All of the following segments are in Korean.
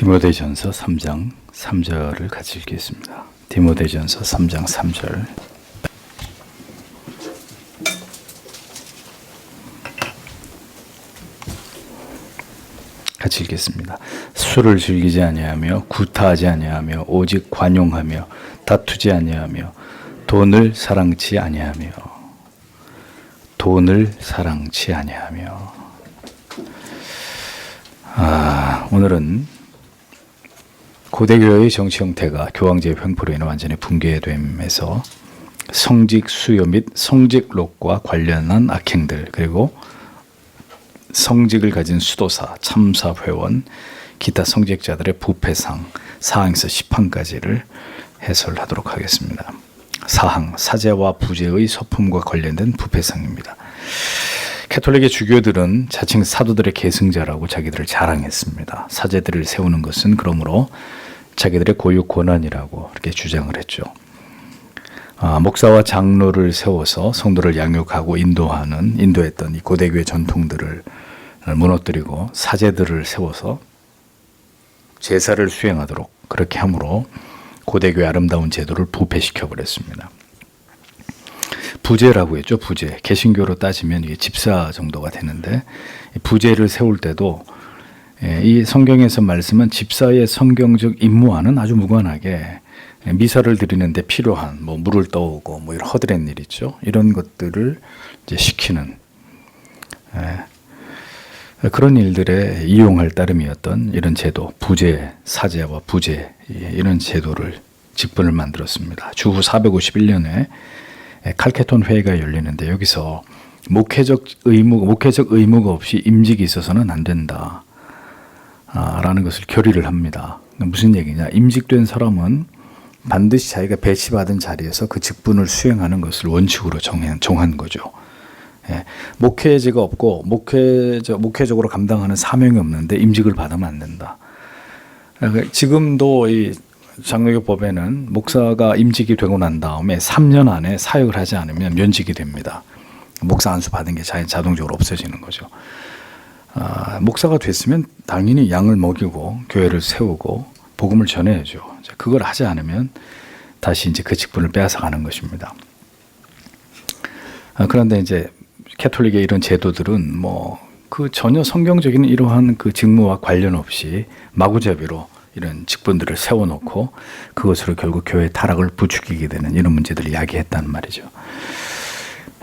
디모데전서 3장 3절을 같이 읽겠습니다. 디모데전서 3장 3절. 같이 읽겠습니다. 술을 즐기지 아니하며 구타하지 아니하며 오직 관용하며 다투지 아니하며 돈을 사랑치 아니하며 오늘은 고대교회의 정치 형태가 교황제의 횡포로 인해 완전히 붕괴됨에서 성직 수요 및 성직록과 관련한 악행들, 그리고 성직을 가진 수도사, 참사회원, 기타 성직자들의 부패상 4항에서 10항까지를 해설하도록 하겠습니다. 4항, 사제와 부제의 소품과 관련된 부패상입니다. 캐톨릭의 주교들은 자칭 사도들의 계승자라고 자기들을 자랑했습니다. 사제들을 세우는 것은 그러므로 자기들의 고유 권한이라고 이렇게 주장을 했죠. 목사와 장로를 세워서 성도를 양육하고 인도했던 이 고대교회 전통들을 무너뜨리고 사제들을 세워서 제사를 수행하도록 그렇게 함으로 고대교회 아름다운 제도를 부패시켜 버렸습니다. 부제라고 했죠. 부제. 개신교로 따지면 이게 집사 정도가 되는데, 부제를 세울 때도 이 성경에서 말씀은 집사의 성경적 임무와는 아주 무관하게 미사를 드리는데 필요한 물을 떠오고 이런 허드렛 일 있죠. 이런 것들을 이제 시키는 그런 일들에 이용할 따름이었던 이런 제도, 부제, 사제와 부제, 이런 제도를 직분을 만들었습니다. 주후 451년에 칼케톤 회의가 열리는데 여기서 목회적 의무가 없이 임직이 있어서는 안 된다 라는 것을 결의를 합니다. 무슨 얘기냐? 임직된 사람은 반드시 자기가 배치받은 자리에서 그 직분을 수행하는 것을 원칙으로 정한 거죠. 목회제가 없고 목회적으로 감당하는 사명이 없는데 임직을 받으면 안 된다. 지금도 이 장로교법에는 목사가 임직이 되고 난 다음에 3년 안에 사역을 하지 않으면 면직이 됩니다. 목사 안수 받은 게 자동적으로 없어지는 거죠. 목사가 됐으면 당연히 양을 먹이고 교회를 세우고 복음을 전해야죠. 그걸 하지 않으면 다시 이제 그 직분을 빼앗아가는 것입니다. 그런데 이제 캐톨릭의 이런 제도들은 그 전혀 성경적인 이러한 그 직무와 관련 없이 마구잡이로 이런 직분들을 세워놓고 그것으로 결국 교회의 타락을 부추기게 되는 이런 문제들을 야기했다는 말이죠.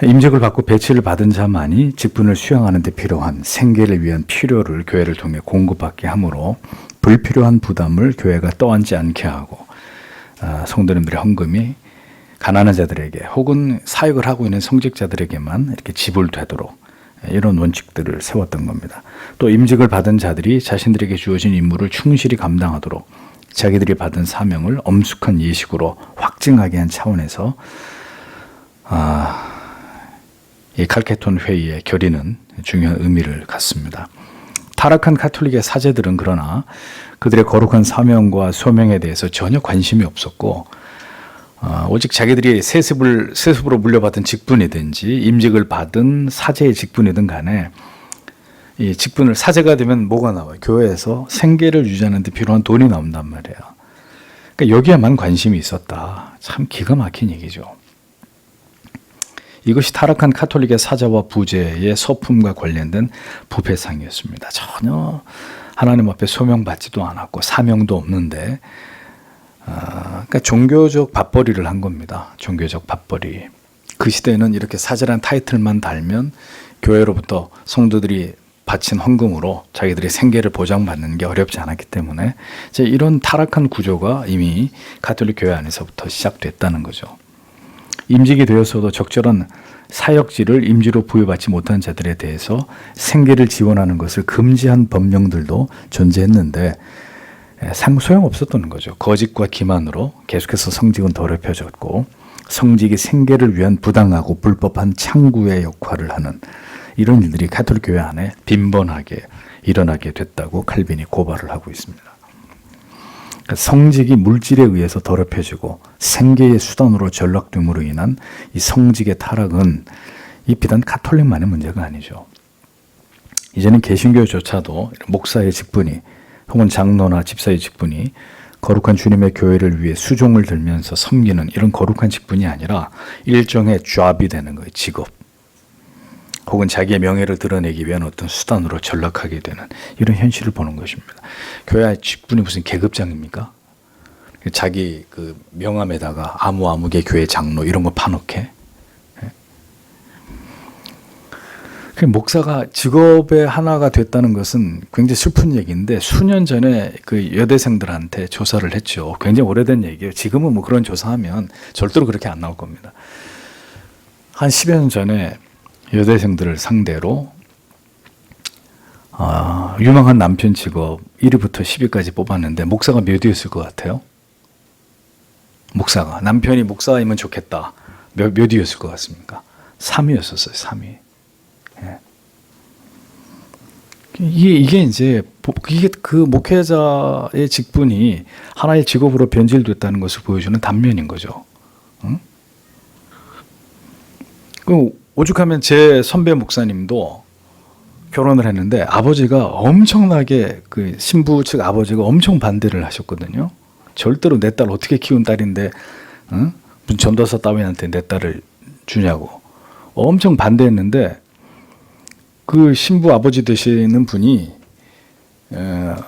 임직을 받고 배치를 받은 자만이 직분을 수행하는 데 필요한 생계를 위한 필요를 교회를 통해 공급받게 하므로 불필요한 부담을 교회가 떠안지 않게 하고 성도님들의 헌금이 가난한 자들에게 혹은 사역을 하고 있는 성직자들에게만 이렇게 지불되도록 이런 원칙들을 세웠던 겁니다. 또 임직을 받은 자들이 자신들에게 주어진 임무를 충실히 감당하도록 자기들이 받은 사명을 엄숙한 예식으로 확증하게 한 차원에서 이 칼케톤 회의의 결의는 중요한 의미를 갖습니다. 타락한 카톨릭의 사제들은 그러나 그들의 거룩한 사명과 소명에 대해서 전혀 관심이 없었고 오직 자기들이 세습으로 물려받은 직분이든지 임직을 받은 사제의 직분이든 간에 이 직분을 사제가 되면 뭐가 나와요? 교회에서 생계를 유지하는 데 필요한 돈이 나온단 말이에요. 그러니까 여기에만 관심이 있었다. 참 기가 막힌 얘기죠. 이것이 타락한 카톨릭의 사제와 부제의 소품과 관련된 부패상이었습니다. 전혀 하나님 앞에 소명받지도 않았고 사명도 없는데 그러니까 종교적 밥벌이를 한 겁니다. 종교적 밥벌이. 그 시대에는 이렇게 사제란 타이틀만 달면 교회로부터 성도들이 바친 헌금으로 자기들의 생계를 보장받는 게 어렵지 않았기 때문에 이제 이런 타락한 구조가 이미 가톨릭 교회 안에서부터 시작됐다는 거죠. 임직이 되었어도 적절한 사역지를 임지로 부여받지 못한 자들에 대해서 생계를 지원하는 것을 금지한 법령들도 존재했는데 소용없었던 거죠. 거짓과 기만으로 계속해서 성직은 더럽혀졌고 성직이 생계를 위한 부당하고 불법한 창구의 역할을 하는 이런 일들이 가톨릭 교회 안에 빈번하게 일어나게 됐다고 칼빈이 고발을 하고 있습니다. 성직이 물질에 의해서 더럽혀지고 생계의 수단으로 전락됨으로 인한 이 성직의 타락은 이 비단 가톨릭만의 문제가 아니죠. 이제는 개신교조차도 목사의 직분이 혹은 장로나 집사의 직분이 거룩한 주님의 교회를 위해 수종을 들면서 섬기는 이런 거룩한 직분이 아니라 일종의 잡이 되는 거예요. 직업. 혹은 자기의 명예를 드러내기 위한 어떤 수단으로 전락하게 되는 이런 현실을 보는 것입니다. 교회 직분이 무슨 계급장입니까? 자기 그 명함에다가 아무개 교회 장로 이런 거 파놓게. 목사가 직업의 하나가 됐다는 것은 굉장히 슬픈 얘기인데 수년 전에 그 여대생들한테 조사를 했죠. 굉장히 오래된 얘기예요. 지금은 뭐 그런 조사하면 절대로 그렇게 안 나올 겁니다. 한 10여 년 전에 여대생들을 상대로 유망한 남편 직업 1위부터 10위까지 뽑았는데 목사가 몇 위였을 것 같아요? 목사가 남편이 목사이면 좋겠다. 몇 위였을 것 같습니까? 3위였었어요. 3위. 이게 이제 그 목회자의 직분이 하나의 직업으로 변질됐다는 것을 보여주는 단면인 거죠. 응? 오죽하면 제 선배 목사님도 결혼을 했는데 아버지가 엄청나게 그 신부 측 아버지가 엄청 반대를 하셨거든요. 절대로 내 딸 어떻게 키운 딸인데 무슨 전도사 따위한테 내 딸을 주냐고 엄청 반대했는데 그 신부 아버지 되시는 분이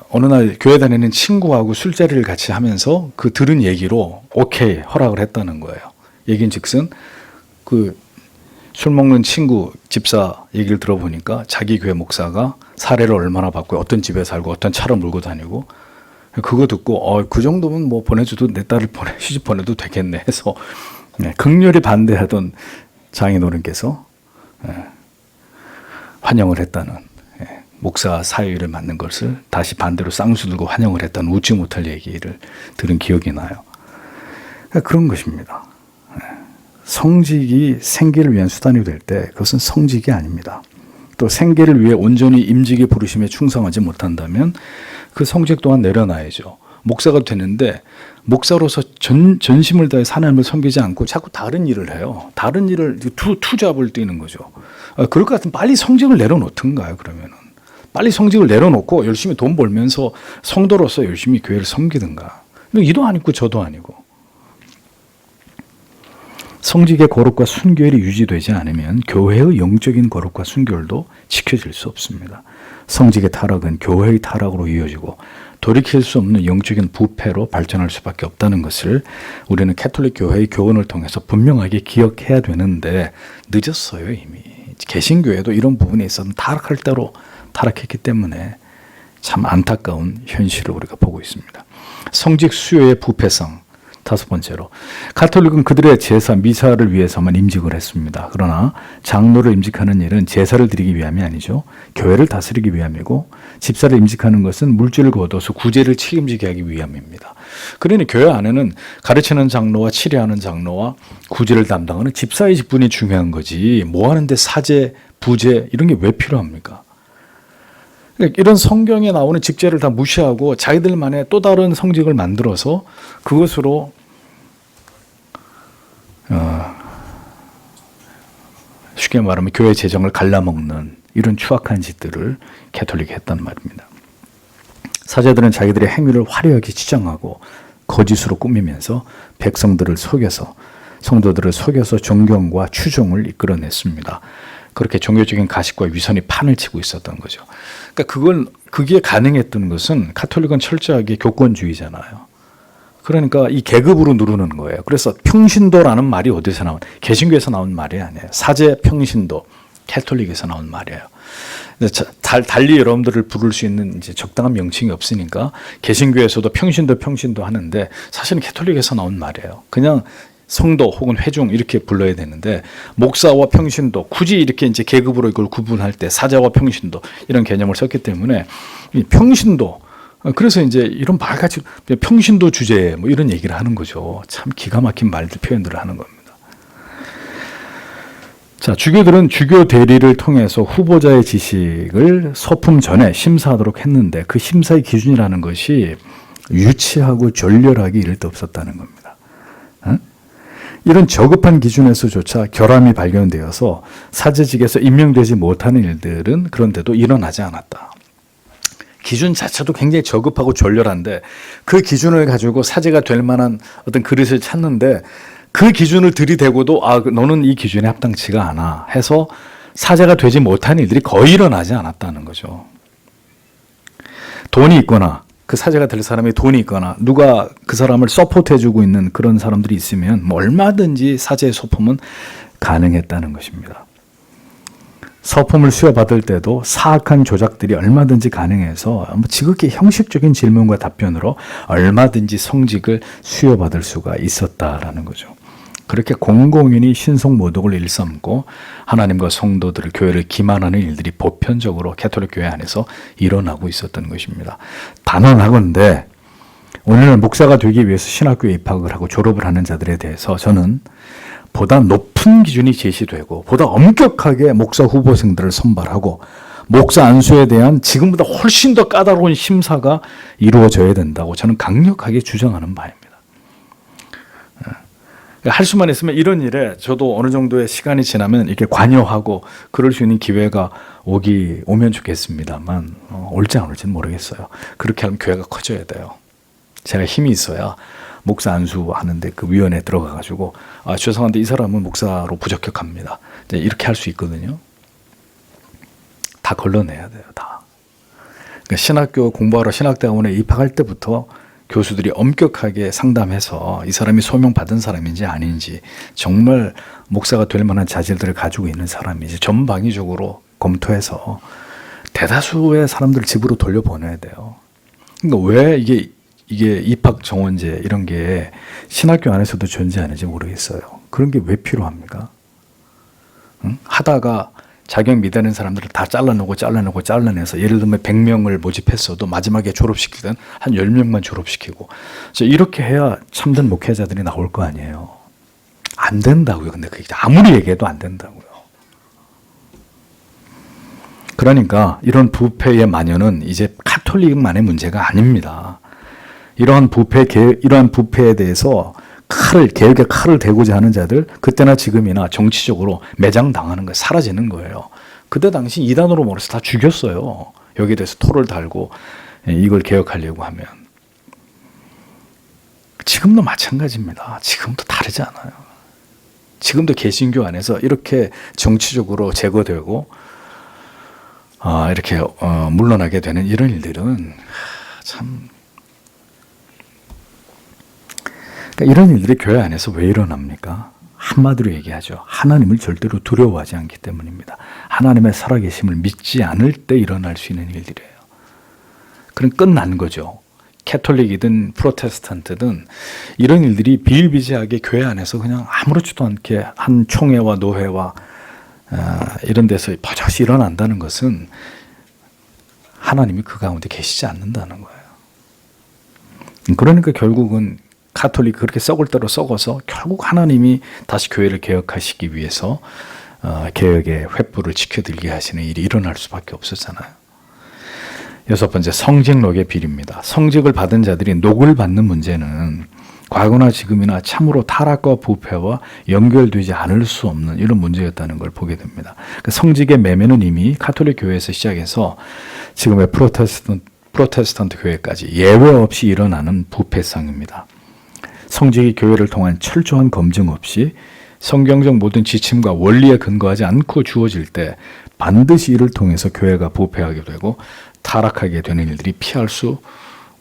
어느 날 교회 다니는 친구하고 술자리를 같이 하면서 그 들은 얘기로 오케이 허락을 했다는 거예요. 얘긴즉슨 그 술 먹는 친구 집사 얘기를 들어보니까 자기 교회 목사가 사례를 얼마나 받고 어떤 집에 살고 어떤 차를 몰고 다니고 그거 듣고 그 정도면 뭐 보내줘도 내 딸을 시집 보내도 되겠네 해서 극렬히 반대하던 장인어른께서 환영을 했다는 목사 사위를 맡는 것을 다시 반대로 쌍수 들고 환영을 했다는 웃지 못할 얘기를 들은 기억이 나요. 그런 것입니다. 성직이 생계를 위한 수단이 될 때 그것은 성직이 아닙니다. 또 생계를 위해 온전히 임직의 부르심에 충성하지 못한다면 그 성직 또한 내려놔야죠. 목사가 되는데 목사로서 전심을 다해 하나님을 섬기지 않고 자꾸 다른 일을 해요. 다른 일을 투잡을 뛰는 거죠. 그럴 것 같으면 빨리 성직을 내려놓든가요. 그러면은 빨리 성직을 내려놓고 열심히 돈 벌면서 성도로서 열심히 교회를 섬기든가. 이도 아니고 저도 아니고. 성직의 거룩과 순결이 유지되지 않으면 교회의 영적인 거룩과 순결도 지켜질 수 없습니다. 성직의 타락은 교회의 타락으로 이어지고 돌이킬 수 없는 영적인 부패로 발전할 수밖에 없다는 것을 우리는 캐톨릭 교회의 교훈을 통해서 분명하게 기억해야 되는데 늦었어요. 이미. 개신교회도 이런 부분에 있어서는 타락할 대로 타락했기 때문에 참 안타까운 현실을 우리가 보고 있습니다. 성직 수요의 부패성. 5번째로 가톨릭은 그들의 제사 미사를 위해서만 임직을 했습니다. 그러나 장로를 임직하는 일은 제사를 드리기 위함이 아니죠. 교회를 다스리기 위함이고 집사를 임직하는 것은 물질을 거둬서 구제를 책임지게 하기 위함입니다. 그러니 교회 안에는 가르치는 장로와 치료하는 장로와 구제를 담당하는 집사의 직분이 중요한 거지 뭐 하는데 사제, 부제 이런 게 왜 필요합니까? 이런 성경에 나오는 직제를 다 무시하고 자기들만의 또 다른 성직을 만들어서 그것으로 쉽게 말하면 교회 재정을 갈라먹는 이런 추악한 짓들을 캐톨릭이 했단 말입니다. 사제들은 자기들의 행위를 화려하게 치장하고 거짓으로 꾸미면서 백성들을 속여서 성도들을 속여서 존경과 추종을 이끌어냈습니다. 그렇게 종교적인 가식과 위선이 판을 치고 있었던 거죠. 그러니까 그게 가능했던 것은 가톨릭은 철저하게 교권주의잖아요. 그러니까 이 계급으로 누르는 거예요. 그래서 평신도라는 말이 어디서 나온? 개신교에서 나온 말이 아니에요. 사제 평신도, 캐톨릭에서 나온 말이에요. 달리 여러분들을 부를 수 있는 이제 적당한 명칭이 없으니까 개신교에서도 평신도 하는데 사실은 캐톨릭에서 나온 말이에요. 그냥 성도 혹은 회중 이렇게 불러야 되는데 목사와 평신도 굳이 이렇게 이제 계급으로 이걸 구분할 때 사자와 평신도 이런 개념을 썼기 때문에 이 평신도 그래서 이제 이런 말같이 평신도 주제 뭐 이런 얘기를 하는 거죠. 참 기가 막힌 말들 표현들을 하는 겁니다. 자, 주교들은 주교 대리를 통해서 후보자의 지식을 서품 전에 심사하도록 했는데 그 심사의 기준이라는 것이 유치하고 졸렬하게 이를 데 없었다는 겁니다. 이런 저급한 기준에서조차 결함이 발견되어서 사제직에서 임명되지 못하는 일들은 그런데도 일어나지 않았다. 기준 자체도 굉장히 저급하고 졸렬한데 그 기준을 가지고 사제가 될 만한 어떤 그릇을 찾는데 그 기준을 들이대고도 너는 이 기준에 합당치가 않아 해서 사제가 되지 못한 일들이 거의 일어나지 않았다는 거죠. 돈이 있거나 그 사제가 될 사람이 돈이 있거나 누가 그 사람을 서포트해주고 있는 그런 사람들이 있으면 뭐 얼마든지 사제의 소품은 가능했다는 것입니다. 서품을 수여받을 때도 사악한 조작들이 얼마든지 가능해서 지극히 형식적인 질문과 답변으로 얼마든지 성직을 수여받을 수가 있었다라는 거죠. 그렇게 공공연히 신성모독을 일삼고 하나님과 성도들을 교회를 기만하는 일들이 보편적으로 가톨릭 교회 안에서 일어나고 있었던 것입니다. 단언하건대 오늘날 목사가 되기 위해서 신학교에 입학을 하고 졸업을 하는 자들에 대해서 저는 보다 높은 기준이 제시되고 보다 엄격하게 목사 후보생들을 선발하고 목사 안수에 대한 지금보다 훨씬 더 까다로운 심사가 이루어져야 된다고 저는 강력하게 주장하는 바입니다. 할 수만 있으면 이런 일에 저도 어느 정도의 시간이 지나면 이렇게 관여하고 그럴 수 있는 기회가 오면 좋겠습니다만 올지 안 올지는 모르겠어요. 그렇게 하면 교회가 커져야 돼요. 제가 힘이 있어야 목사 안수하는데 그 위원회에 들어가가지고 죄송한데 이 사람은 목사로 부적격합니다. 이렇게 할 수 있거든요. 다 걸러내야 돼요. 다. 그러니까 신학교 공부하러 신학대학원에 입학할 때부터 교수들이 엄격하게 상담해서 이 사람이 소명받은 사람인지 아닌지 정말 목사가 될 만한 자질들을 가지고 있는 사람인지 전방위적으로 검토해서 대다수의 사람들을 집으로 돌려보내야 돼요. 그러니까 왜 이게 입학 정원제 이런 게 신학교 안에서도 존재하는지 모르겠어요. 그런 게 왜 필요합니까? 하다가 자격 미되는 사람들을 다 잘라내서 예를 들면 100명을 모집했어도 마지막에 졸업시키든 한 10명만 졸업시키고 이렇게 해야 참된 목회자들이 나올 거 아니에요. 안 된다고요. 근데 그게 아무리 얘기해도 안 된다고요. 그러니까 이런 부패의 만연은 이제 가톨릭만의 문제가 아닙니다. 이러한 부패에 대해서 개혁의 칼을 대고자 하는 자들 그때나 지금이나 정치적으로 매장당하는 거예요. 사라지는 거예요. 그때 당시 이단으로 몰아서 다 죽였어요. 여기에 대해서 토를 달고 이걸 개혁하려고 하면. 지금도 마찬가지입니다. 지금도 다르지 않아요. 지금도 개신교 안에서 이렇게 정치적으로 제거되고 이렇게 물러나게 되는 이런 일들은 참 이런 일들이 교회 안에서 왜 일어납니까? 한마디로 얘기하죠. 하나님을 절대로 두려워하지 않기 때문입니다. 하나님의 살아계심을 믿지 않을 때 일어날 수 있는 일들이에요. 그럼 끝난 거죠. 캐톨릭이든 프로테스탄트든 이런 일들이 비일비재하게 교회 안에서 그냥 아무렇지도 않게 한 총회와 노회와 이런 데서 버젓이 일어난다는 것은 하나님이 그 가운데 계시지 않는다는 거예요. 그러니까 결국은 가톨릭 그렇게 썩을 대로 썩어서 결국 하나님이 다시 교회를 개혁하시기 위해서 개혁의 횃불을 지켜들게 하시는 일이 일어날 수밖에 없었잖아요. 6번째, 성직록의 비리입니다. 성직을 받은 자들이 녹을 받는 문제는 과거나 지금이나 참으로 타락과 부패와 연결되지 않을 수 없는 이런 문제였다는 걸 보게 됩니다. 성직의 매매는 이미 가톨릭 교회에서 시작해서 지금의 프로테스탄트 교회까지 예외 없이 일어나는 부패상입니다. 성직이 교회를 통한 철저한 검증 없이 성경적 모든 지침과 원리에 근거하지 않고 주어질 때 반드시 이를 통해서 교회가 부패하게 되고 타락하게 되는 일들이 피할 수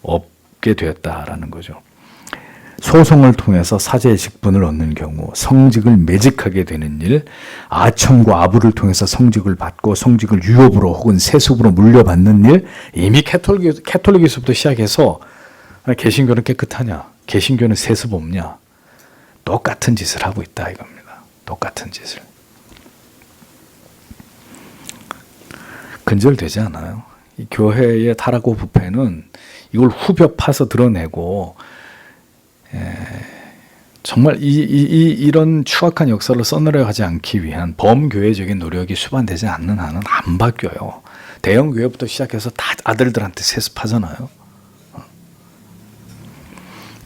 없게 되었다라는 거죠. 소송을 통해서 사제의 직분을 얻는 경우 성직을 매직하게 되는 일, 아첨과 아부를 통해서 성직을 받고 성직을 유업으로 혹은 세습으로 물려받는 일, 이미 캐톨릭에서부터 시작해서 개신교는 깨끗하냐? 개신교는 세습 없냐? 똑같은 짓을 하고 있다 이겁니다. 똑같은 짓을. 근절되지 않아요. 이 교회의 타락과 부패는 이걸 후벼 파서 드러내고 정말 이런 추악한 역사를 써내려가지 않기 위한 범교회적인 노력이 수반되지 않는 한은 안 바뀌어요. 대형 교회부터 시작해서 다 아들들한테 세습하잖아요.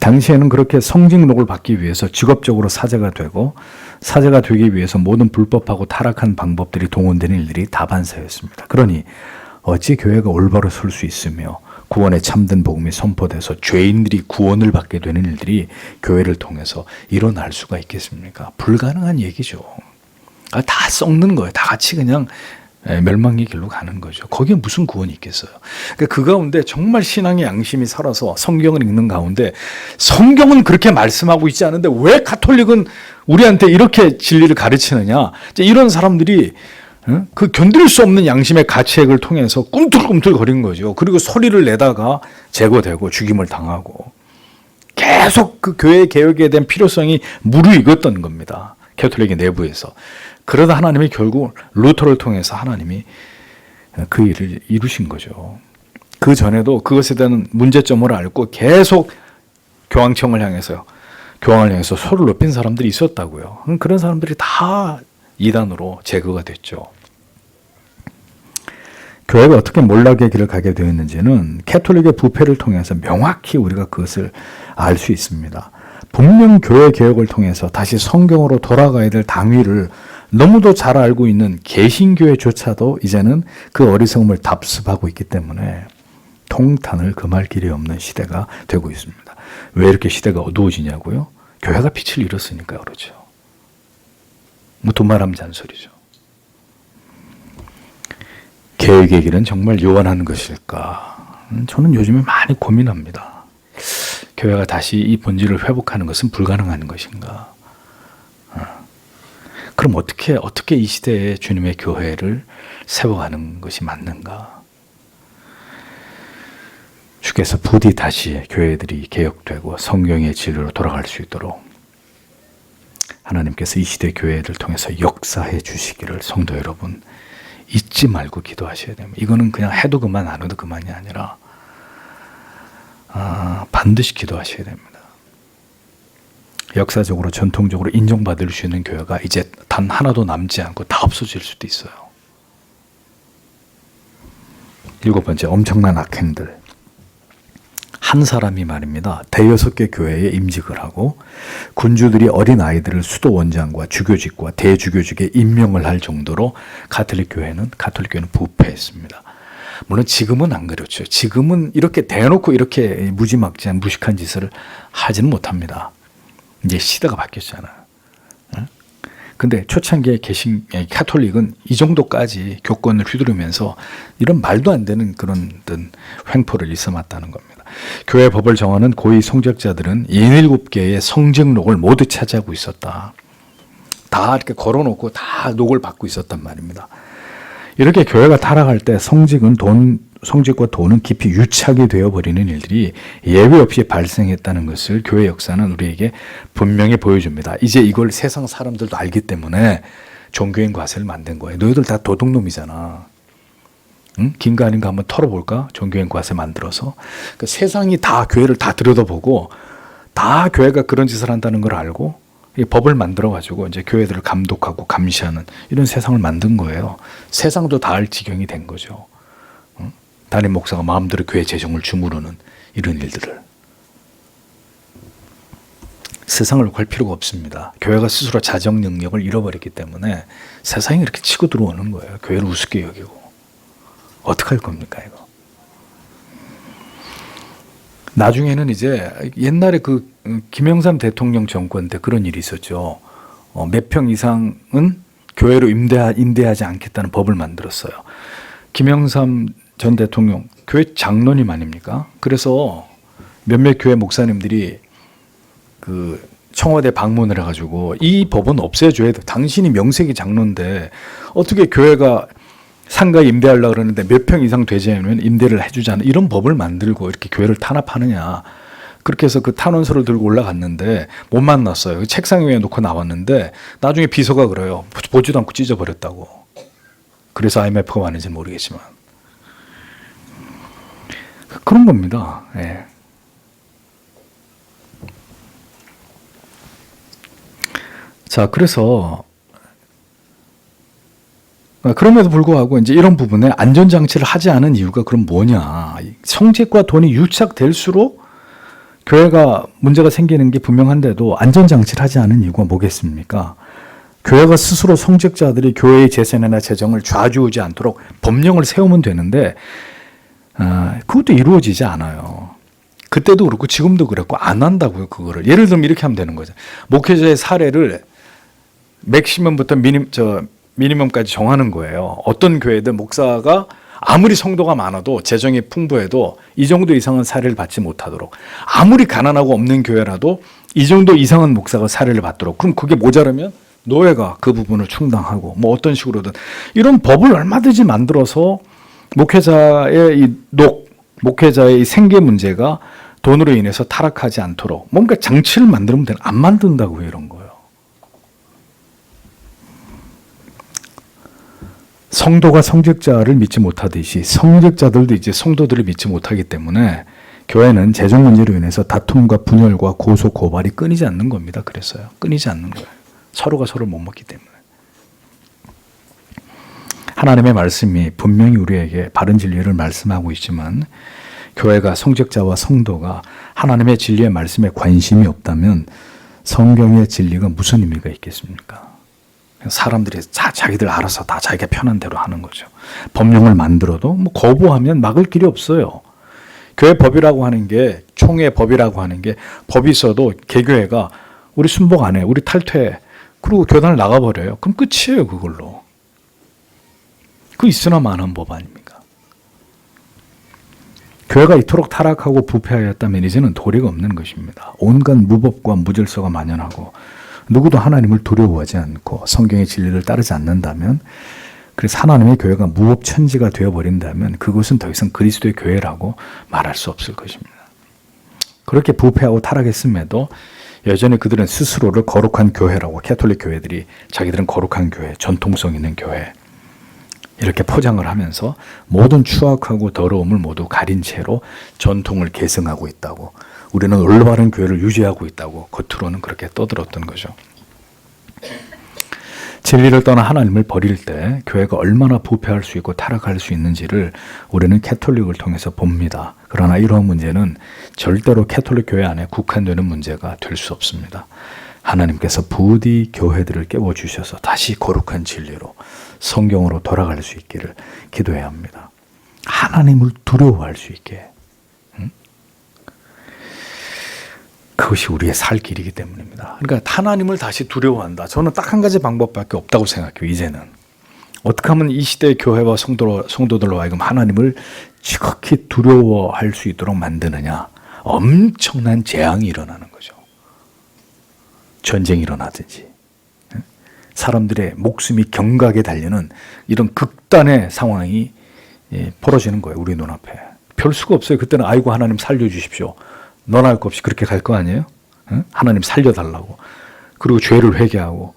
당시에는 그렇게 성직록을 받기 위해서 직업적으로 사제가 되고 사제가 되기 위해서 모든 불법하고 타락한 방법들이 동원되는 일들이 다반사였습니다. 그러니 어찌 교회가 올바로 설 수 있으며 구원의 참된 복음이 선포돼서 죄인들이 구원을 받게 되는 일들이 교회를 통해서 일어날 수가 있겠습니까? 불가능한 얘기죠. 다 썩는 거예요. 다 같이 그냥 멸망의 길로 가는 거죠. 거기에 무슨 구원이 있겠어요. 그러니까 그 가운데 정말 신앙의 양심이 살아서 성경을 읽는 가운데 성경은 그렇게 말씀하고 있지 않은데 왜 가톨릭은 우리한테 이렇게 진리를 가르치느냐. 이런 사람들이 그 견딜 수 없는 양심의 가치액을 통해서 꿈틀꿈틀거린 거죠. 그리고 소리를 내다가 제거되고 죽임을 당하고 계속 그 교회 개혁에 대한 필요성이 무르익었던 겁니다. 가톨릭의 내부에서. 그러다 하나님이 결국 루터를 통해서 하나님이 그 일을 이루신 거죠. 그 전에도 그것에 대한 문제점을 알고 계속 교황을 향해서 소를 높인 사람들이 있었다고요. 그런 사람들이 다 이단으로 제거가 됐죠. 교회가 어떻게 몰락의 길을 가게 되었는지는 가톨릭의 부패를 통해서 명확히 우리가 그것을 알 수 있습니다. 분명 교회 개혁을 통해서 다시 성경으로 돌아가야 될 당위를 너무도 잘 알고 있는 개신교회조차도 이제는 그 어리석음을 답습하고 있기 때문에 통탄을 금할 길이 없는 시대가 되고 있습니다. 왜 이렇게 시대가 어두워지냐고요? 교회가 빛을 잃었으니까 그렇죠. 돈 말하면 잔소리죠. 개혁의 길은 정말 요원한 것일까? 저는 요즘에 많이 고민합니다. 교회가 다시 이 본질을 회복하는 것은 불가능한 것인가? 그럼 어떻게 이 시대에 주님의 교회를 세워가는 것이 맞는가? 주께서 부디 다시 교회들이 개혁되고 성경의 진리로 돌아갈 수 있도록 하나님께서 이 시대 교회를 통해서 역사해 주시기를 성도 여러분 잊지 말고 기도하셔야 됩니다. 이거는 그냥 해도 그만 안 해도 그만이 아니라 반드시 기도하셔야 됩니다. 역사적으로 전통적으로 인정받을 수 있는 교회가 이제 단 하나도 남지 않고 다 없어질 수도 있어요. 7번째, 엄청난 악행들. 한 사람이 말입니다. 대여섯 개 교회에 임직을 하고 군주들이 어린 아이들을 수도 원장과 주교직과 대주교직에 임명을 할 정도로 가톨릭 교회는 부패했습니다. 물론 지금은 안 그렇죠. 지금은 이렇게 대놓고 이렇게 무지막지한 무식한 짓을 하지는 못합니다. 이제 시대가 바뀌었잖아요. 근데 초창기에 계신 가톨릭은 이 정도까지 교권을 휘두르면서 이런 말도 안 되는 그런 횡포를 일삼았다는 겁니다. 교회 법을 정하는 고위 성직자들은 77개의 성직록을 모두 차지하고 있었다. 다 이렇게 걸어놓고 다 녹을 받고 있었단 말입니다. 이렇게 교회가 타락할 때 성직과 돈은 깊이 유착이 되어버리는 일들이 예외 없이 발생했다는 것을 교회 역사는 우리에게 분명히 보여줍니다. 이제 이걸 세상 사람들도 알기 때문에 종교인 과세를 만든 거예요. 너희들 다 도둑놈이잖아. 응? 긴가 아닌가 한번 털어볼까? 종교인 과세 만들어서. 그러니까 세상이 다 교회를 다 들여다보고 다 교회가 그런 짓을 한다는 걸 알고 이 법을 만들어가지고 이제 교회들을 감독하고 감시하는 이런 세상을 만든 거예요. 세상도 다 알 지경이 된 거죠. 담임 목사가 마음대로 교회 재정을 주무르는 이런 일들을. 세상을 걸 필요가 없습니다. 교회가 스스로 자정 능력을 잃어버렸기 때문에 세상이 이렇게 치고 들어오는 거예요. 교회를 우습게 여기고. 어떡할 겁니까 이거. 나중에는 이제 옛날에 그 김영삼 대통령 정권 때 그런 일이 있었죠. 몇 평 이상은 교회로 임대하지 않겠다는 법을 만들었어요. 김영삼 전 대통령 교회 장로님 아닙니까? 그래서 몇몇 교회 목사님들이 그 청와대 방문을 해가지고 이 법은 없애줘야 돼. 당신이 명색이 장로인데 어떻게 교회가 상가에 임대하려고 그러는데 몇 평 이상 되지 않으면 임대를 해주지 않은 이런 법을 만들고 이렇게 교회를 탄압하느냐. 그렇게 해서 그 탄원서를 들고 올라갔는데 못 만났어요. 그 책상 위에 놓고 나왔는데 나중에 비서가 그래요. 보지도 않고 찢어버렸다고. 그래서 IMF가 왔는지는 모르겠지만. 그런 겁니다. 예. 자, 그래서 그럼에도 불구하고 이제 이런 부분에 안전장치를 하지 않은 이유가 그럼 뭐냐. 성직과 돈이 유착될수록 교회가 문제가 생기는 게 분명한데도 안전장치를 하지 않은 이유가 뭐겠습니까? 교회가 스스로 성직자들이 교회의 재산이나 재정을 좌지우지 않도록 법령을 세우면 되는데 그것도 이루어지지 않아요. 그때도 그렇고 지금도 그랬고 안 한다고요. 그거를. 예를 들면 이렇게 하면 되는 거죠. 목회자의 사례를 맥시멈부터 미니멈까지 정하는 거예요. 어떤 교회든 목사가 아무리 성도가 많아도 재정이 풍부해도 이 정도 이상은 사례를 받지 못하도록, 아무리 가난하고 없는 교회라도 이 정도 이상은 목사가 사례를 받도록, 그럼 그게 모자라면 노예가 그 부분을 충당하고 뭐 어떤 식으로든 이런 법을 얼마든지 만들어서 목회자의 이 생계 문제가 돈으로 인해서 타락하지 않도록 뭔가 장치를 만들면 되는, 안 만든다고요, 이런 거요. 성도가 성직자를 믿지 못하듯이 성직자들도 이제 성도들을 믿지 못하기 때문에 교회는 재정 문제로 인해서 다툼과 분열과 고소 고발이 끊이지 않는 겁니다. 그래서요. 끊이지 않는 거예요. 서로가 서로를 못 먹기 때문에. 하나님의 말씀이 분명히 우리에게 바른 진리를 말씀하고 있지만 교회가 성직자와 성도가 하나님의 진리의 말씀에 관심이 없다면 성경의 진리가 무슨 의미가 있겠습니까? 사람들이 자기들 알아서 다 자기가 편한 대로 하는 거죠. 법령을 만들어도 뭐 거부하면 막을 길이 없어요. 교회 법이라고 하는 게, 총회 법이라고 하는 게, 법이 있어도 개교회가 우리 순복 안 해, 우리 탈퇴해, 그리고 교단을 나가버려요. 그럼 끝이에요, 그걸로. 그 있으나 마나한 법 아닙니까? 교회가 이토록 타락하고 부패하였다면 이제는 도리가 없는 것입니다. 온갖 무법과 무질서가 만연하고 누구도 하나님을 두려워하지 않고 성경의 진리를 따르지 않는다면, 그래서 하나님의 교회가 무법천지가 되어버린다면 그것은 더 이상 그리스도의 교회라고 말할 수 없을 것입니다. 그렇게 부패하고 타락했음에도 여전히 그들은 스스로를 거룩한 교회라고, 캐톨릭 교회들이 자기들은 거룩한 교회, 전통성 있는 교회 이렇게 포장을 하면서 모든 추악하고 더러움을 모두 가린 채로 전통을 계승하고 있다고, 우리는 올바른 교회를 유지하고 있다고 겉으로는 그렇게 떠들었던 거죠. 진리를 떠나 하나님을 버릴 때 교회가 얼마나 부패할 수 있고 타락할 수 있는지를 우리는 캐톨릭을 통해서 봅니다. 그러나 이러한 문제는 절대로 캐톨릭 교회 안에 국한되는 문제가 될 수 없습니다. 하나님께서 부디 교회들을 깨워주셔서 다시 거룩한 진리로, 성경으로 돌아갈 수 있기를 기도해야 합니다. 하나님을 두려워할 수 있게. 그것이 우리의 살 길이기 때문입니다. 그러니까 하나님을 다시 두려워한다. 저는 딱 한 가지 방법밖에 없다고 생각해요. 이제는 어떻게 하면 이 시대의 교회와 성도들로 하여금 하나님을 지극히 두려워할 수 있도록 만드느냐. 엄청난 재앙이 일어나는 거죠. 전쟁이 일어나든지 사람들의 목숨이 경각에 달리는 이런 극단의 상황이 벌어지는 거예요. 우리 눈앞에. 별 수가 없어요. 그때는 아이고 하나님 살려주십시오. 너나 할 것 없이 그렇게 갈 거 아니에요? 하나님 살려달라고. 그리고 죄를 회개하고,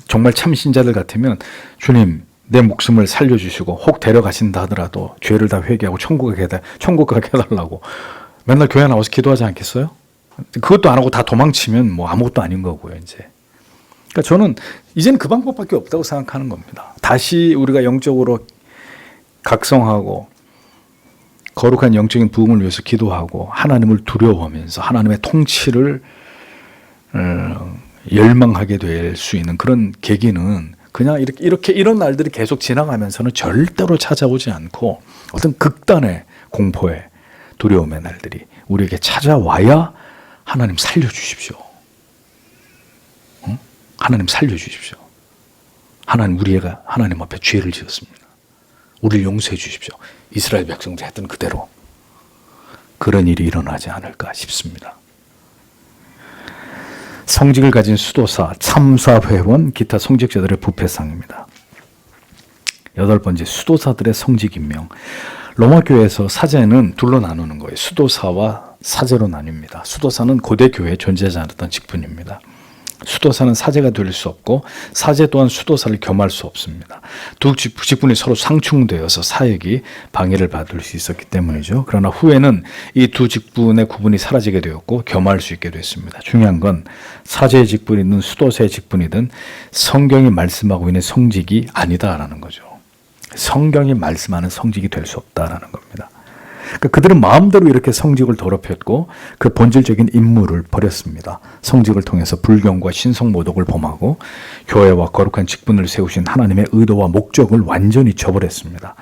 정말 참 신자들 같으면 주님 내 목숨을 살려주시고 혹 데려가신다 하더라도 죄를 다 회개하고 천국 가게 해달라고 맨날 교회 나와서 기도하지 않겠어요? 그것도 안 하고 다 도망치면 뭐 아무것도 아닌 거고요. 이제. 그러니까 저는 이제는 그 방법밖에 없다고 생각하는 겁니다. 다시 우리가 영적으로 각성하고 거룩한 영적인 부흥을 위해서 기도하고 하나님을 두려워하면서 하나님의 통치를 열망하게 될 수 있는 그런 계기는 그냥 이런 날들이 계속 지나가면서는 절대로 찾아오지 않고 어떤 극단의 공포의 두려움의 날들이 우리에게 찾아와야 하나님 살려주십시오. 하나님 살려주십시오. 우리가 하나님 앞에 죄를 지었습니다. 우리를 용서해 주십시오. 이스라엘 백성들이 했던 그대로 그런 일이 일어나지 않을까 싶습니다. 성직을 가진 수도사, 참사회원, 기타 성직자들의 부패상입니다. 8번째, 수도사들의 성직 임명. 로마 교회에서 사제는 둘로 나누는 거예요. 수도사와 사제로 나뉩니다. 수도사는 고대 교회에 존재하지 않았던 직분입니다. 수도사는 사제가 될 수 없고 사제 또한 수도사를 겸할 수 없습니다. 두 직분이 서로 상충되어서 사역이 방해를 받을 수 있었기 때문이죠. 그러나 후에는 이 두 직분의 구분이 사라지게 되었고 겸할 수 있게 됐습니다. 중요한 건 사제의 직분이든 수도사의 직분이든 성경이 말씀하고 있는 성직이 아니다라는 거죠. 성경이 말씀하는 성직이 될 수 없다라는 겁니다. 그러니까 그들은 마음대로 이렇게 성직을 더럽혔고 그 본질적인 임무를 버렸습니다. 성직을 통해서 불경과 신성 모독을 범하고 교회와 거룩한 직분을 세우신 하나님의 의도와 목적을 완전히 저버렸습니다.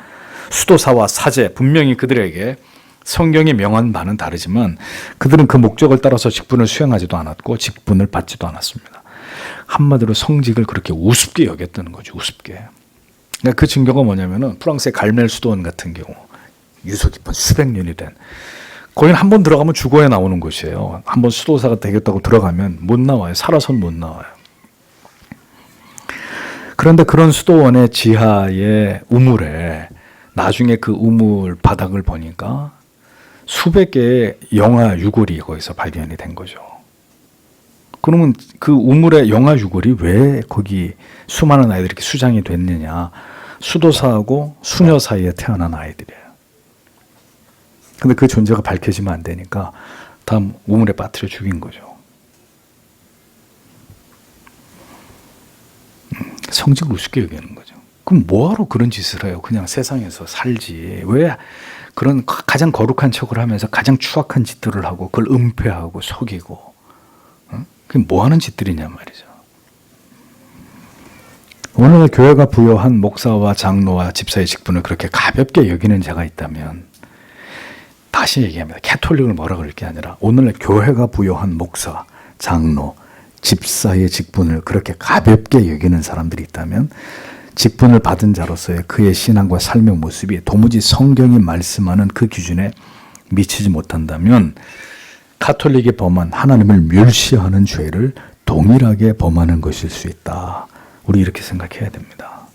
수도사와 사제, 분명히 그들에게 성경이 명한 바는 다르지만 그들은 그 목적을 따라서 직분을 수행하지도 않았고 직분을 받지도 않았습니다. 한마디로 성직을 그렇게 우습게 여겼다는 거죠. 우습게. 그러니까 그 증거가 뭐냐면은 프랑스의 갈멜 수도원 같은 경우 유서 깊은 수백 년이 된 거기는 한 번 들어가면 죽어야 나오는 곳이에요. 한 번 수도사가 되겠다고 들어가면 못 나와요. 살아선 못 나와요. 그런데 그런 수도원의 지하의 우물에 나중에 그 우물 바닥을 보니까 수백 개의 영아 유골이 거기서 발견이 된 거죠. 그러면 그 우물의 영아 유골이 왜 거기 수많은 아이들이 이렇게 수장이 됐느냐? 수도사하고 수녀 사이에 태어난 아이들이에요. 근데 그 존재가 밝혀지면 안 되니까 다음 우물에 빠뜨려 죽인 거죠. 성직을 우습게 여기는 거죠. 그럼 뭐하러 그런 짓을 해요? 그냥 세상에서 살지. 왜 그런 가장 거룩한 척을 하면서 가장 추악한 짓들을 하고 그걸 은폐하고 속이고 그게 뭐하는 짓들이냐 말이죠. 오늘 교회가 부여한 목사와 장로와 집사의 직분을 그렇게 가볍게 여기는 자가 있다면 다시 얘기합니다. 캐톨릭을 뭐라 그럴 게 아니라 오늘날 교회가 부여한 목사, 장로, 집사의 직분을 그렇게 가볍게 여기는 사람들이 있다면 직분을 받은 자로서의 그의 신앙과 삶의 모습이 도무지 성경이 말씀하는 그 기준에 미치지 못한다면 가톨릭이 범한 하나님을 멸시하는 죄를 동일하게 범하는 것일 수 있다. 우리 이렇게 생각해야 됩니다.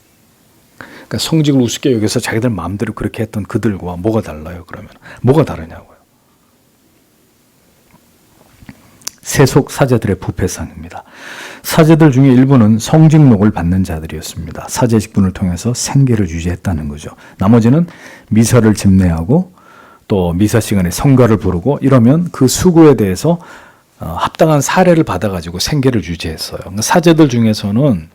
그러니까 성직을 우습게 여겨서 자기들 마음대로 그렇게 했던 그들과 뭐가 달라요? 그러면 뭐가 다르냐고요? 세속 사제들의 부패상입니다. 사제들 중에 일부는 성직록을 받는 자들이었습니다. 사제 직분을 통해서 생계를 유지했다는 거죠. 나머지는 미사를 집례하고 또 미사 시간에 성가를 부르고 이러면 그 수고에 대해서 합당한 사례를 받아가지고 생계를 유지했어요. 그러니까 사제들 중에서는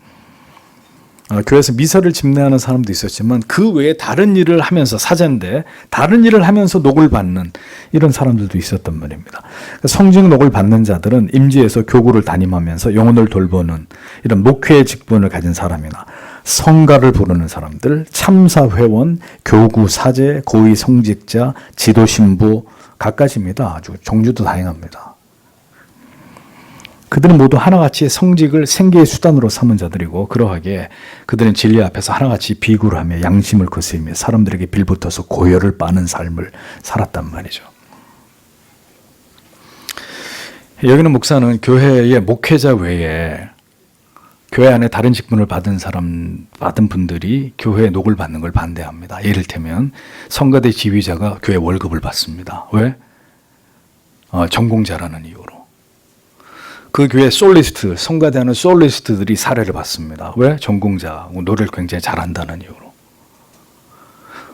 교회에서 미사를 집례하는 사람도 있었지만 그 외에 다른 일을 하면서 사제인데 다른 일을 하면서 녹을 받는 이런 사람들도 있었단 말입니다. 성직록을 받는 자들은 임지에서 교구를 담임하면서 영혼을 돌보는 이런 목회의 직분을 가진 사람이나 성가를 부르는 사람들, 참사회원, 교구, 사제, 고위 성직자, 지도신부 갖가지입니다. 아주 종류도 다양합니다. 그들은 모두 하나같이 성직을 생계의 수단으로 삼은 자들이고 그러하게 그들은 진리 앞에서 하나같이 비굴을 하며 양심을 거스리며 사람들에게 빌붙어서 고열을 빠는 삶을 살았단 말이죠. 여기는 목사는 교회의 목회자 외에 교회 안에 다른 직분을 받은 분들이 교회의 녹을 받는 걸 반대합니다. 예를 들면 성가대 지휘자가 교회 월급을 받습니다. 왜? 전공자라는 이유로. 그 교회 솔리스트, 성가대하는 솔리스트들이 사례를 받습니다. 왜? 전공자, 노래를 굉장히 잘한다는 이유로.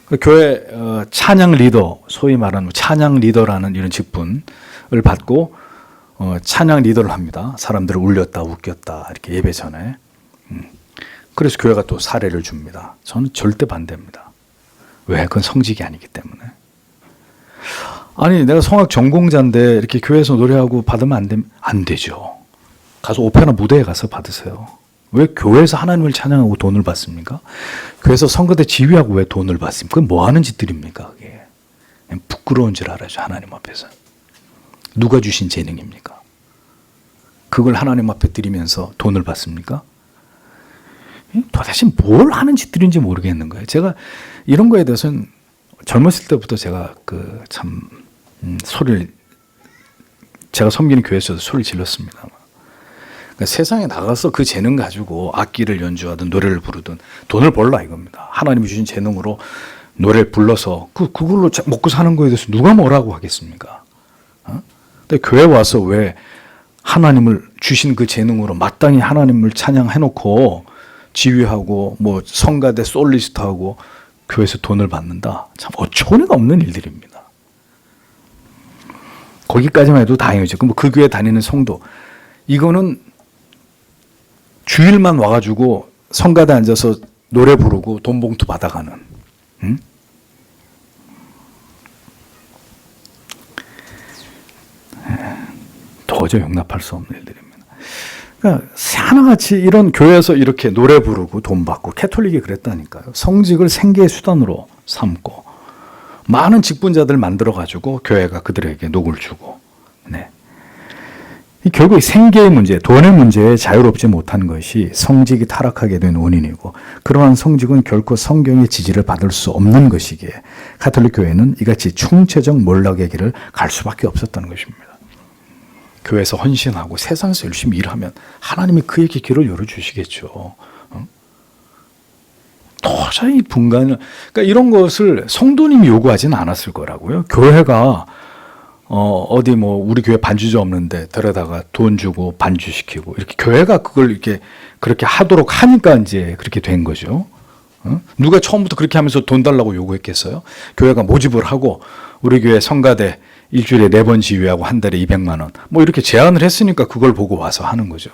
그 교회 찬양 리더, 소위 말하는 찬양 리더라는 이런 직분을 받고 찬양 리더를 합니다. 사람들을 울렸다, 웃겼다 이렇게 예배 전에. 그래서 교회가 또 사례를 줍니다. 저는 절대 반대입니다. 왜? 그건 성직이 아니기 때문에. 아니 내가 성악 전공자인데 이렇게 교회에서 노래하고 받으면 안 되죠. 가서 오페라 무대에 가서 받으세요. 왜 교회에서 하나님을 찬양하고 돈을 받습니까? 교회에서 성가대 지휘하고 왜 돈을 받습니까? 그건 뭐 하는 짓들입니까? 그게 그냥 부끄러운 줄 알아야죠. 하나님 앞에서. 누가 주신 재능입니까? 그걸 하나님 앞에 드리면서 돈을 받습니까? 도대체 뭘 하는 짓들인지 모르겠는 거예요. 제가 이런 거에 대해서는 젊었을 때부터 제가 제가 섬기는 교회에서도 소리를 질렀습니다. 그러니까 세상에 나가서 그 재능 가지고 악기를 연주하든 노래를 부르든 돈을 벌라 이겁니다. 하나님이 주신 재능으로 노래를 불러서 그걸로 먹고 사는 거에 대해서 누가 뭐라고 하겠습니까? 근데 교회 와서 왜 하나님을 주신 그 재능으로 마땅히 하나님을 찬양해놓고 지휘하고 뭐 성가대 솔리스트하고 교회에서 돈을 받는다. 참 어처구니가 없는 일들입니다. 거기까지만 해도 다행이죠. 그럼 그 교회 다니는 성도 이거는 주일만 와가지고 성가대 앉아서 노래 부르고 돈 봉투 받아가는. 도저히 용납할 수 없는 일들입니다. 그러니까 하나같이 이런 교회에서 이렇게 노래 부르고 돈 받고, 캐톨릭이 그랬다니까요. 성직을 생계의 수단으로 삼고 많은 직분자들 만들어가지고 교회가 그들에게 녹을 주고, 네. 결국 생계의 문제, 돈의 문제에 자유롭지 못한 것이 성직이 타락하게 된 원인이고, 그러한 성직은 결코 성경의 지지를 받을 수 없는 것이기에 가톨릭 교회는 이같이 총체적 몰락의 길을 갈 수밖에 없었다는 것입니다. 교회에서 헌신하고 세상에서 열심히 일하면 하나님이 그에게 길을 열어주시겠죠. 도저히 분간을, 그러니까 이런 것을 성도님이 요구하지는 않았을 거라고요. 교회가 어디 뭐 우리 교회 반주자 없는데 데려다가 돈 주고 반주시키고, 이렇게 교회가 그걸 이렇게 그렇게 하도록 하니까 이제 그렇게 된 거죠. 누가 처음부터 그렇게 하면서 돈 달라고 요구했겠어요? 교회가 모집을 하고 우리 교회 성가대 일주일에 4번 지휘하고 한 달에 200만 원 뭐 이렇게 제안을 했으니까 그걸 보고 와서 하는 거죠.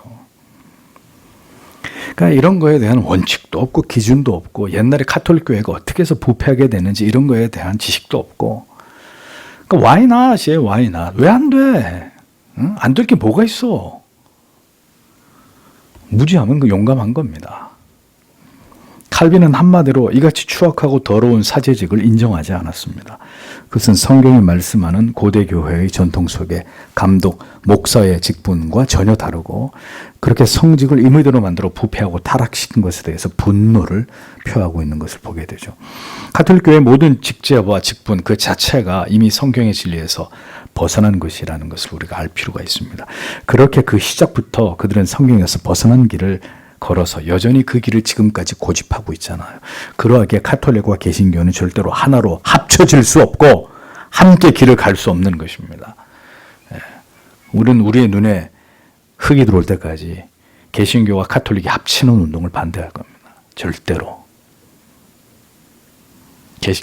그러니까 이런 거에 대한 원칙도 없고 기준도 없고, 옛날에 가톨릭 교회가 어떻게 해서 부패하게 되는지 이런 거에 대한 지식도 없고, 그러니까 why not이에요. why not? 왜 안 돼? 안 될 게 뭐가 있어? 무지하면 그 용감한 겁니다. 칼빈은 한마디로 이같이 추악하고 더러운 사제직을 인정하지 않았습니다. 그것은 성경이 말씀하는 고대 교회의 전통 속에 감독, 목사의 직분과 전혀 다르고, 그렇게 성직을 임의대로 만들어 부패하고 타락시킨 것에 대해서 분노를 표하고 있는 것을 보게 되죠. 가톨릭 교회의 모든 직제와 직분 그 자체가 이미 성경의 진리에서 벗어난 것이라는 것을 우리가 알 필요가 있습니다. 그렇게 그 시작부터 그들은 성경에서 벗어난 길을 걸어서 여전히 그 길을 지금까지 고집하고 있잖아요. 그러하기에 가톨릭과 개신교는 절대로 하나로 합쳐질 수 없고 함께 길을 갈 수 없는 것입니다. 우리는 우리의 눈에 흙이 들어올 때까지 개신교와 가톨릭이 합치는 운동을 반대할 겁니다. 절대로.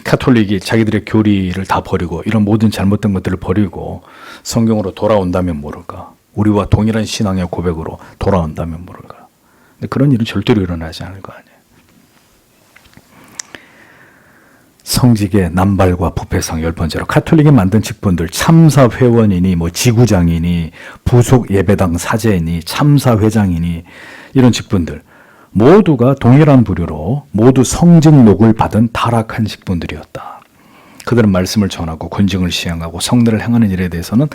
가톨릭이 자기들의 교리를 다 버리고 이런 모든 잘못된 것들을 버리고 성경으로 돌아온다면 모를까. 우리와 동일한 신앙의 고백으로 돌아온다면 모를까. 근데 그런 일은 절대로 일어나지 않을 거 아니에요. 성직의 남발과 부패상 10번째로 가톨릭이 만든 직분들, 참사회원이니 뭐 지구장이니 부속 예배당 사제이니 참사회장이니 이런 직분들 모두가 동일한 부류로 모두 성직록을 받은 타락한 직분들이었다. 그들은 말씀을 전하고 군직을 시행하고 성례를 행하는 일에 대해서는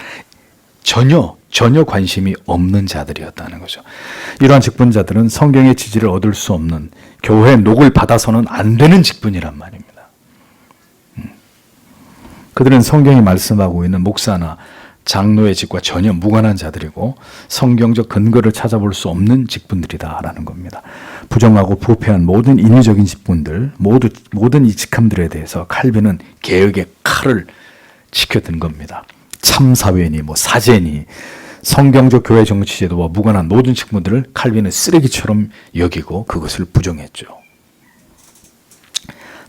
전혀 관심이 없는 자들이었다는 거죠. 이러한 직분자들은 성경의 지지를 얻을 수 없는, 교회의 녹을 받아서는 안 되는 직분이란 말입니다. 그들은 성경이 말씀하고 있는 목사나 장로의 직과 전혀 무관한 자들이고 성경적 근거를 찾아볼 수 없는 직분들이다라는 겁니다. 부정하고 부패한 모든 인위적인 직분들, 모든 이 직함들에 대해서 칼빈은 개혁의 칼을 지켜든 겁니다. 참사회니 뭐 사제니 성경적 교회 정치 제도와 무관한 모든 직분들을 칼빈은 쓰레기처럼 여기고 그것을 부정했죠.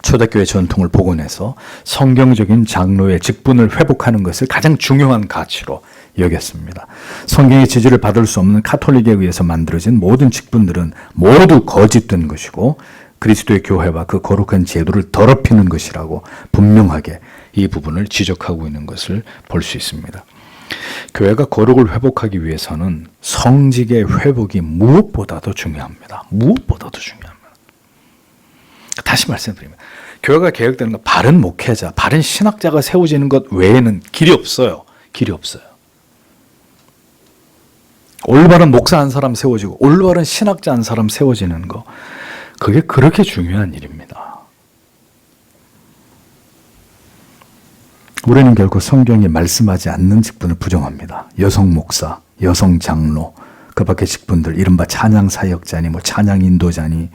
초대교회 전통을 복원해서 성경적인 장로의 직분을 회복하는 것을 가장 중요한 가치로 여겼습니다. 성경의 지지를 받을 수 없는 가톨릭에 의해서 만들어진 모든 직분들은 모두 거짓된 것이고 그리스도의 교회와 그 거룩한 제도를 더럽히는 것이라고 분명하게 이 부분을 지적하고 있는 것을 볼 수 있습니다. 교회가 거룩을 회복하기 위해서는 성직의 회복이 무엇보다도 중요합니다. 무엇보다도 중요합니다. 다시 말씀드립니다. 교회가 개혁되는 건 바른 목회자, 바른 신학자가 세워지는 것 외에는 길이 없어요. 길이 없어요. 올바른 목사 한 사람 세워지고 올바른 신학자 한 사람 세워지는 거, 그게 그렇게 중요한 일입니다. 우리는 결국 성경이 말씀하지 않는 직분을 부정합니다. 여성 목사, 여성 장로, 그 밖의 직분들, 이른바 찬양 사역자니 뭐 찬양 인도자니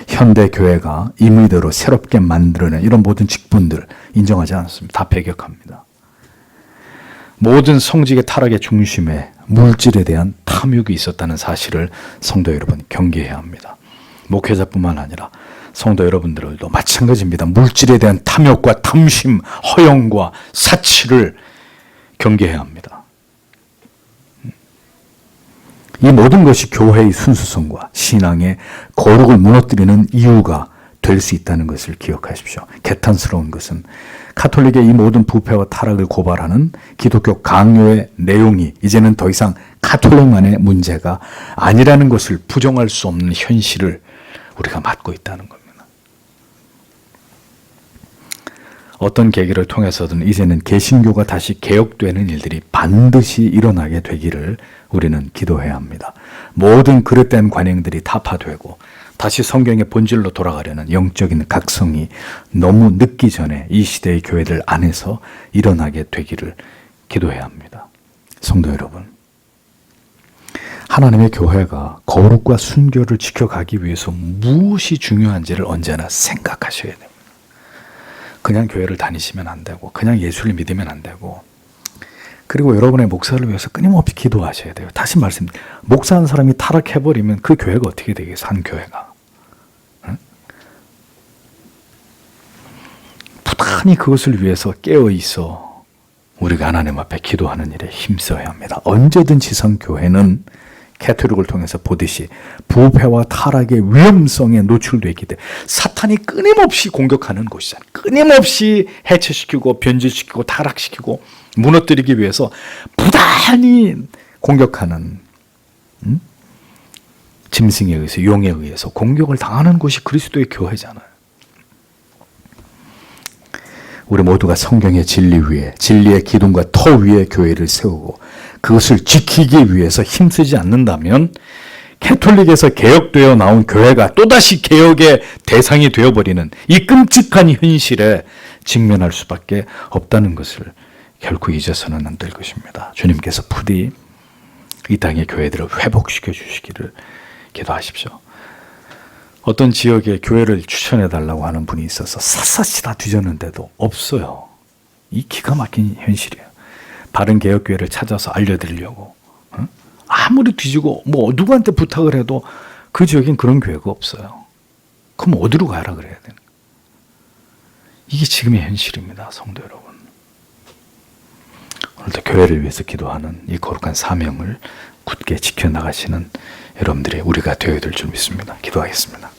현대 교회가 임의대로 새롭게 만들어낸 이런 모든 직분들 인정하지 않습니다. 다 배격합니다. 모든 성직의 타락의 중심에 물질에 대한 탐욕이 있었다는 사실을 성도 여러분 경계해야 합니다. 목회자뿐만 아니라 성도 여러분들도 마찬가지입니다. 물질에 대한 탐욕과 탐심, 허영과 사치를 경계해야 합니다. 이 모든 것이 교회의 순수성과 신앙의 거룩을 무너뜨리는 이유가 될 수 있다는 것을 기억하십시오. 개탄스러운 것은 가톨릭의 이 모든 부패와 타락을 고발하는 기독교 강요의 내용이 이제는 더 이상 가톨릭만의 문제가 아니라는 것을 부정할 수 없는 현실을 우리가 맞고 있다는 겁니다. 어떤 계기를 통해서든 이제는 개신교가 다시 개혁되는 일들이 반드시 일어나게 되기를 우리는 기도해야 합니다. 모든 그릇된 관행들이 타파되고 다시 성경의 본질로 돌아가려는 영적인 각성이 너무 늦기 전에 이 시대의 교회들 안에서 일어나게 되기를 기도해야 합니다. 성도 여러분, 하나님의 교회가 거룩과 순교를 지켜가기 위해서 무엇이 중요한지를 언제나 생각하셔야 됩니다. 그냥 교회를 다니시면 안 되고 그냥 예수를 믿으면 안 되고, 그리고 여러분의 목사를 위해서 끊임없이 기도하셔야 돼요. 다시 말씀드립니다. 목사한 사람이 타락해버리면 그 교회가 어떻게 되겠어요? 한 교회가. 응? 부단히 그것을 위해서 깨어있어 우리가 하나님 앞에 기도하는 일에 힘써야 합니다. 언제든지 성교회는 캐토릭을 통해서 보듯이 부패와 타락의 위험성에 노출되어 있기 때문에 사탄이 끊임없이 공격하는 곳이잖아요. 끊임없이 해체시키고 변질시키고 타락시키고 무너뜨리기 위해서 부단히 공격하는, 짐승에 의해서, 용에 의해서 공격을 당하는 곳이 그리스도의 교회잖아요. 우리 모두가 성경의 진리 위에, 진리의 기둥과 터 위에 교회를 세우고 그것을 지키기 위해서 힘쓰지 않는다면 캐톨릭에서 개혁되어 나온 교회가 또다시 개혁의 대상이 되어버리는 이 끔찍한 현실에 직면할 수밖에 없다는 것을 결코 잊어서는 안 될 것입니다. 주님께서 부디 이 땅의 교회들을 회복시켜 주시기를 기도하십시오. 어떤 지역에 교회를 추천해달라고 하는 분이 있어서 샅샅이 다 뒤졌는데도 없어요. 이 기가 막힌 현실이에요. 바른 개혁교회를 찾아서 알려드리려고 아무리 뒤지고 뭐 누구한테 부탁을 해도 그 지역엔 그런 교회가 없어요. 그럼 어디로 가라 그래야 되는 거예요? 이게 지금의 현실입니다. 성도 여러분, 오늘도 교회를 위해서 기도하는 이 거룩한 사명을 굳게 지켜나가시는 여러분들이 우리가 되어야 될 줄 믿습니다. 기도하겠습니다.